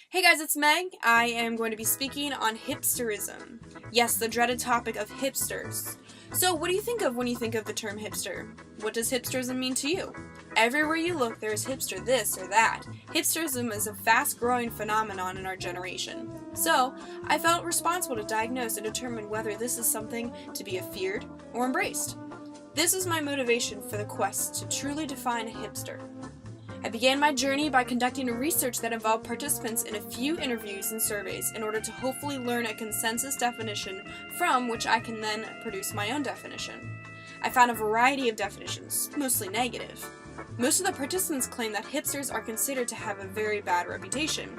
Hey guys, it's Meg. I am going to be speaking on hipsterism. Yes, the dreaded topic of hipsters. So, what do you think of when you think of the term hipster? What does hipsterism mean to you? Everywhere you look, there is hipster this or that. Hipsterism is a fast-growing phenomenon in our generation. So, I felt responsible to diagnose and determine whether this is something to be feared or embraced. This is my motivation for the quest to truly define a hipster. I began my journey by conducting research that involved participants in a few interviews and surveys in order to hopefully learn a consensus definition from which I can then produce my own definition. I found a variety of definitions, mostly negative. Most of the participants claim that hipsters are considered to have a very bad reputation.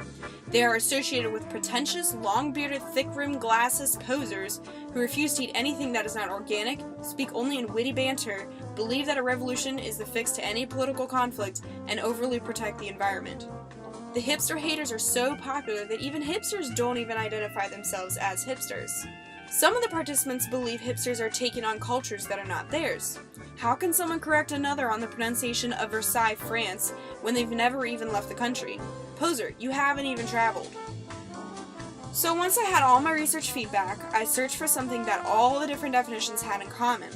They are associated with pretentious, long-bearded, thick-rimmed glasses posers who refuse to eat anything that is not organic, speak only in witty banter, believe that a revolution is the fix to any political conflict, and overly protect the environment. The hipster haters are so popular that even hipsters don't even identify themselves as hipsters. Some of the participants believe hipsters are taking on cultures that are not theirs. How can someone correct another on the pronunciation of Versailles, France, when they've never even left the country? Poser, you haven't even traveled. So once I had all my research feedback, I searched for something that all the different definitions had in common.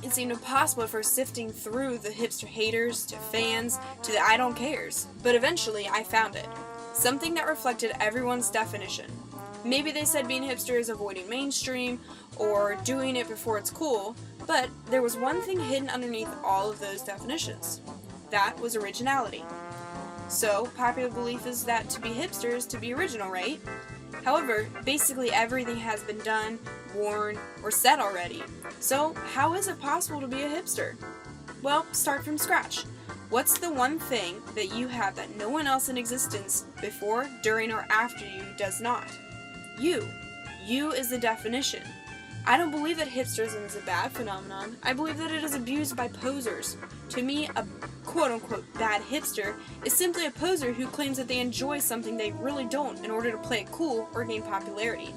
It seemed impossible for sifting through the hipster haters, to fans, to the I don't cares, but eventually I found it. Something that reflected everyone's definition. Maybe they said being hipster is avoiding mainstream, or doing it before it's cool, but there was one thing hidden underneath all of those definitions. That was originality. So, popular belief is that to be hipster is to be original, right? However, basically everything has been done, worn, or said already. So, how is it possible to be a hipster? Well, start from scratch. What's the one thing that you have that no one else in existence before, during, or after you does not? You. You is the definition. I don't believe that hipsterism is a bad phenomenon. I believe that it is abused by posers. To me, a quote-unquote bad hipster is simply a poser who claims that they enjoy something they really don't in order to play it cool or gain popularity.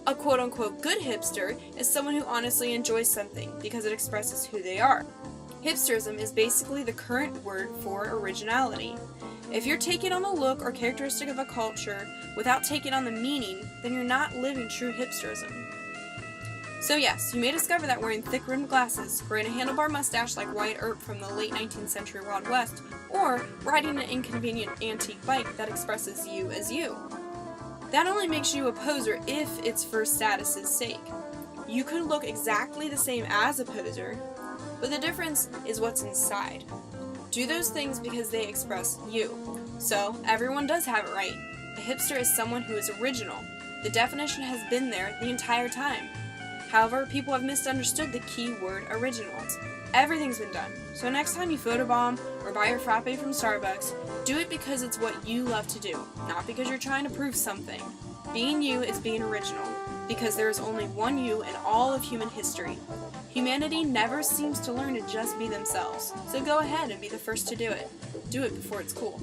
A quote-unquote good hipster is someone who honestly enjoys something because it expresses who they are. Hipsterism is basically the current word for originality. If you're taking on the look or characteristic of a culture without taking on the meaning, then you're not living true hipsterism. So yes, you may discover that wearing thick-rimmed glasses, growing a handlebar mustache like Wyatt Earp from the late 19th century Wild West, or riding an inconvenient antique bike that expresses you as you. That only makes you a poser if it's for status's sake. You could look exactly the same as a poser, but the difference is what's inside. Do those things because they express you. So, everyone does have it right. A hipster is someone who is original. The definition has been there the entire time. However, people have misunderstood the key word original. Everything's been done. So next time you photobomb or buy your frappe from Starbucks, do it because it's what you love to do, not because you're trying to prove something. Being you is being original, because there is only one you in all of human history. Humanity never seems to learn to just be themselves, so go ahead and be the first to do it. Do it before it's cool.